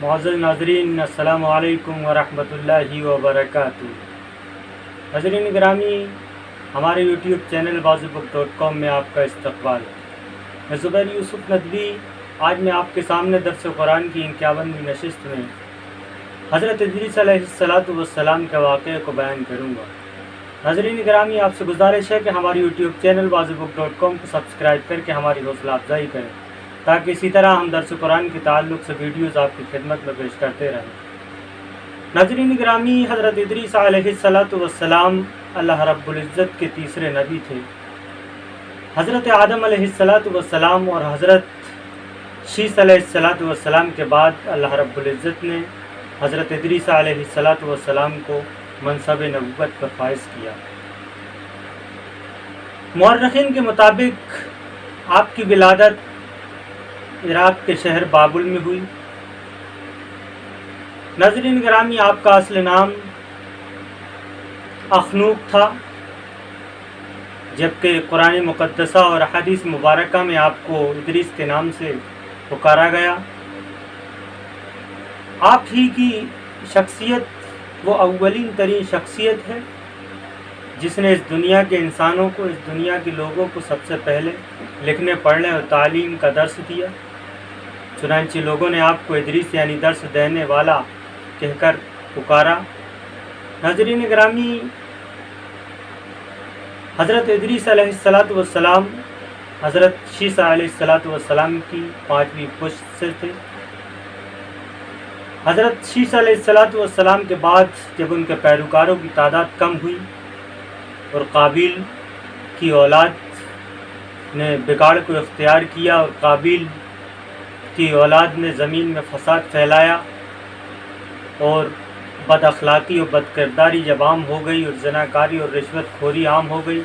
معزز ناظرین، السلام علیکم ورحمۃ اللہ وبرکاتہ۔ ناظرین گرامی، ہمارے یوٹیوب چینل bazibuk.com میں آپ کا استقبال ہے۔ میں زبیر یوسف ندوی آج میں آپ کے سامنے درس قرآن کی 51ویں نشست میں حضرت ادریس علیہ السلام کے واقعے کو بیان کروں گا۔ ناظرین گرامی، آپ سے گزارش ہے کہ ہماری یوٹیوب چینل bazibuk.com کو سبسکرائب کر کے ہماری حوصلہ افزائی کریں، تاکہ اسی طرح ہم درس قرآن کے تعلق سے ویڈیوز آپ کی خدمت میں پیش کرتے رہیں۔ ناظرین گرامی، حضرت ادریس علیہ السلام اللہ رب العزت کے تیسرے نبی تھے۔ حضرت آدم علیہ السلام اور حضرت شیس علیہ السلام کے بعد اللہ رب العزت نے حضرت ادریس علیہ السلام کو منصب نبوت پر فائز کیا۔ مورخین کے مطابق آپ کی ولادت عراق کے شہر بابل میں ہوئی۔ ناظرین گرامی، آپ کا اصل نام اخنوق تھا، جبکہ قرآن مقدسہ اور احادیث مبارکہ میں آپ کو ادریس کے نام سے پکارا گیا۔ آپ ہی کی شخصیت وہ اولین ترین شخصیت ہے جس نے اس دنیا کے انسانوں کو، اس دنیا کے لوگوں کو سب سے پہلے لکھنے پڑھنے اور تعلیم کا درس دیا۔ چنانچہ لوگوں نے آپ کو ادریس یعنی درس دینے والا کہہ کر پکارا۔ ناظرین گرامی، حضرت ادریس علیہ السلام حضرت شیس علیہ السلام کی 5ویں پشت سے تھے۔ حضرت شیس علیہ السلام کے بعد جب ان کے پیروکاروں کی تعداد کم ہوئی اور قابیل کی اولاد نے بگاڑ کو اختیار کیا اور قابیل کی اولاد نے زمین میں فساد پھیلایا اور بد اخلاقی اور بد کرداری جب عام ہو گئی اور زناکاری اور رشوت خوری عام ہو گئی،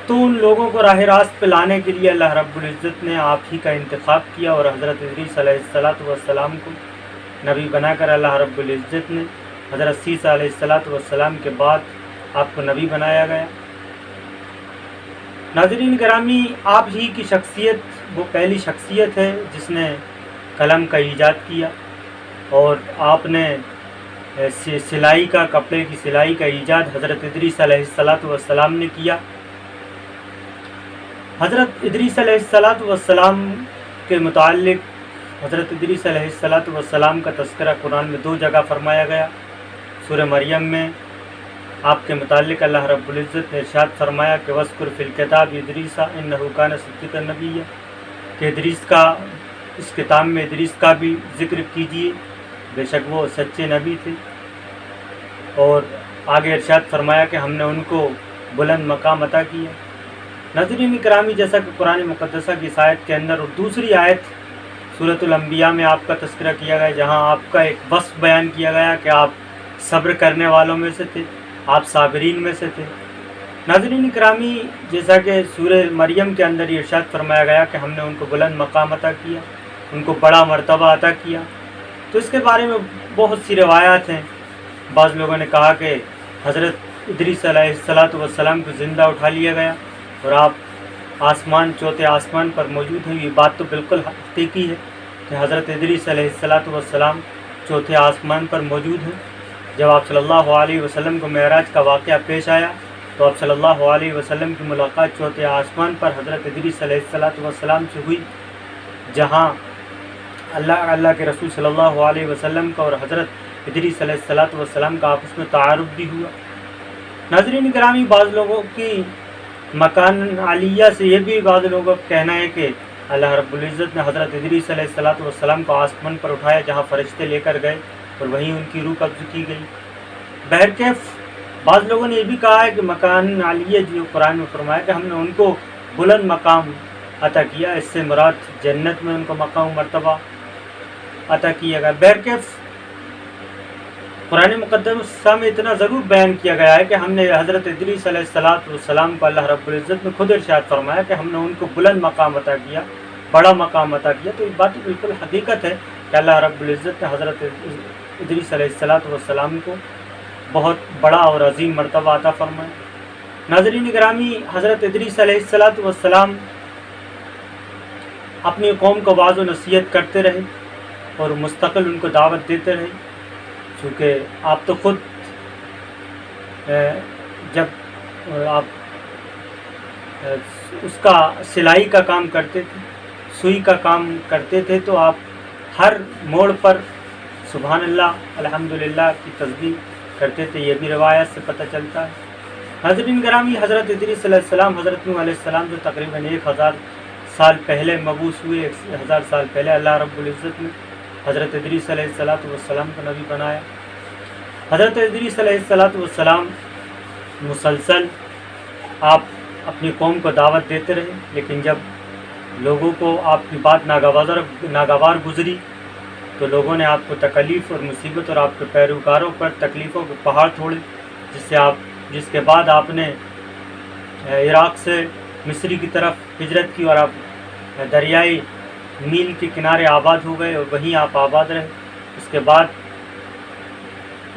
تو ان لوگوں کو راہ راست پہ لانے کے لیے اللہ رب العزت نے آپ ہی کا انتخاب کیا اور حضرت ادریس علیہ السلام کو نبی بنا کر اللہ رب العزت نے حضرت شیس علیہ السلام کے بعد آپ کو نبی بنایا گیا۔ ناظرین گرامی، آپ ہی کی شخصیت وہ پہلی شخصیت ہے جس نے قلم کا ایجاد کیا، اور آپ نے سلائی کا، کپڑے کی سلائی کا ایجاد حضرت ادریس علیہ السلام نے کیا۔ حضرت ادریس علیہ السلام کے متعلق حضرت ادریس علیہ السلام کا تذکرہ قرآن میں 2 جگہ فرمایا گیا۔ سورہ مریم میں آپ کے متعلق اللہ رب العزت نے ارشاد فرمایا کہ وَاذْكُرْ فِي الْكِتَابِ إِدْرِيسَ إِنَّهُ كَانَ صِدِّيقًا نَبِيًّا، کہ ادریس کا، اس کتاب میں ادریس کا بھی ذکر کیجیے، بے شک وہ سچے نبی تھے۔ اور آگے ارشاد فرمایا کہ ہم نے ان کو بلند مقام عطا کیا۔ ناظرین کرامی، جیسا کہ قرآن مقدسہ کی اس آیت کے اندر اور دوسری آیت سورۃ الانبیاء میں آپ کا تذکرہ کیا گیا، جہاں آپ کا ایک وصف بیان کیا گیا کہ آپ صبر کرنے والوں میں سے تھے، آپ صابرین میں سے تھے۔ ناظرین اکرامی، جیسا کہ سورہ مریم کے اندر یہ ارشاد فرمایا گیا کہ ہم نے ان کو بلند مقام عطا کیا، ان کو بڑا مرتبہ عطا کیا، تو اس کے بارے میں بہت سی روایات ہیں۔ بعض لوگوں نے کہا کہ حضرت ادریس علیہ السلام کو زندہ اٹھا لیا گیا اور آپ آسمان، چوتھے آسمان پر موجود ہیں۔ یہ بات تو بالکل حقیقی ہے کہ حضرت ادریس علیہ السلام چوتھے آسمان پر موجود ہیں۔ جب آپ صلی اللہ علیہ وسلم کو معراج کا واقعہ پیش آیا تو آپ صلی اللہ علیہ وسلم کی ملاقات چوتھے آسمان پر حضرت ادریس علیہ السلام سے ہوئی، جہاں اللہ کے رسول صلی اللہ علیہ وسلم کا اور حضرت ادریس علیہ السلام کا آپس میں تعارف بھی ہوا۔ ناظرین گرامی، بعض لوگوں کی مکان علیہ سے یہ بھی بعض لوگوں کا کہنا ہے کہ اللہ رب العزت نے حضرت ادریس علیہ السلام کو آسمان پر اٹھایا، جہاں فرشتے لے کر گئے اور وہیں ان کی روح قبض کی گئی۔ بہرکیف بعض لوگوں نے یہ بھی کہا ہے کہ مکان علیہ جو قرآن میں فرمایا کہ ہم نے ان کو بلند مقام عطا کیا، اس سے مراد جنت میں ان کو مقام و مرتبہ عطا کیا گیا۔ بہرکیف قرآن مقدسہ میں اتنا ضرور بیان کیا گیا ہے کہ ہم نے حضرت ادریس علیہ السلام کو اللہ رب العزت نے خود ارشاد فرمایا کہ ہم نے ان کو بلند مقام عطا کیا، بڑا مقام عطا کیا۔ تو یہ بات بالکل حقیقت ہے کہ اللہ رب العزت نے حضرت ادریس علیہ السلام کو بہت بڑا اور عظیم مرتبہ عطا فرمایا۔ ناظرین گرامی، حضرت ادریس علیہ السلام اپنی قوم کو واعظ و نصیحت کرتے رہے، اور مستقل ان کو دعوت دیتے رہیں، چونکہ آپ تو خود جب آپ اس کا سلائی کا کام کرتے تھے، سوئی کا کام کرتے تھے، تو آپ ہر موڑ پر سبحان اللہ الحمدللہ کی تسبیح کرتے تھے، یہ بھی روایت سے پتہ چلتا ہے۔ حضرین گرامی، حضرت ادریس علیہ السلام، حضرت نوح علیہ السلام جو تقریباً 1000 سال پہلے مبعوث ہوئے، 1000 سال پہلے اللہ رب العزت نے حضرت ادریس علیہ السلام کو نبی بنایا۔ حضرت ادریس علیہ السلام مسلسل آپ اپنی قوم کو دعوت دیتے رہے، لیکن جب لوگوں کو آپ کی بات ناگوار گزری تو لوگوں نے آپ کو تکلیف اور مصیبت اور آپ کے پیروکاروں پر تکلیفوں کے پہاڑ توڑے، جس کے بعد آپ نے عراق سے مصر کی طرف ہجرت کی اور آپ دریائے نیل کے کنارے آباد ہو گئے اور وہیں آپ آباد رہے۔ اس کے بعد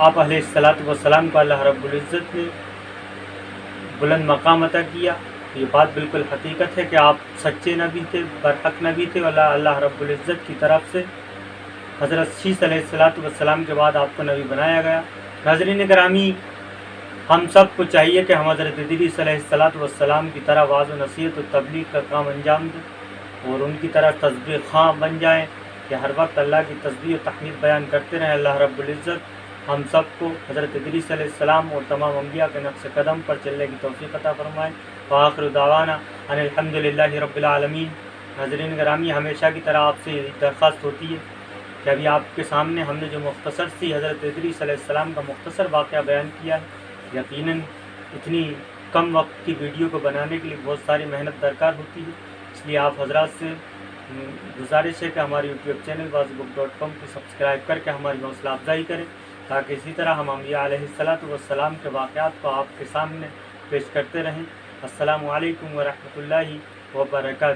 آپ علیہ السلام کو اللہ رب العزت نے بلند مقام عطا کیا۔ یہ بات بالکل حقیقت ہے کہ آپ سچے نبی تھے، برحق نبی تھے، اللہ رب العزت کی طرف سے حضرت شیس علیہ السلام کے بعد آپ کو نبی بنایا گیا۔ ناظرین گرامی، ہم سب کو چاہیے کہ ہم حضرت ادریس علیہ السلام کی طرح واعظ و نصیحت و تبلیغ کا کام انجام دیں اور ان کی طرح تسبیح خواں بن جائیں کہ ہر وقت اللہ کی تسبیح و تحمید بیان کرتے رہیں۔ اللہ رب العزت ہم سب کو حضرت ادریس علیہ السلام اور تمام انبیاء کے نقش قدم پر چلنے کی توفیق عطا فرمائے۔ وآخر دعوانا ان الحمدللہ رب العالمین۔ ناظرین گرامی، ہمیشہ کی طرح آپ سے درخواست ہوتی ہے کہ ابھی آپ کے سامنے ہم نے جو مختصر سی حضرت ادریس علیہ السلام کا مختصر واقعہ بیان کیا ہے، یقیناً اتنی کم وقت کی ویڈیو کو بنانے کے لیے بہت ساری محنت درکار ہوتی ہے، اس لیے آپ حضرات سے گزارش ہے کہ ہماری یوٹیوب چینل wazbook.com کو سبسکرائب کر کے ہماری حوصلہ افزائی کریں، تاکہ اسی طرح ہم انبیاء علیہ السلام کے واقعات کو آپ کے سامنے پیش کرتے رہیں۔ السلام علیکم ورحمۃ اللہ وبرکاتہ۔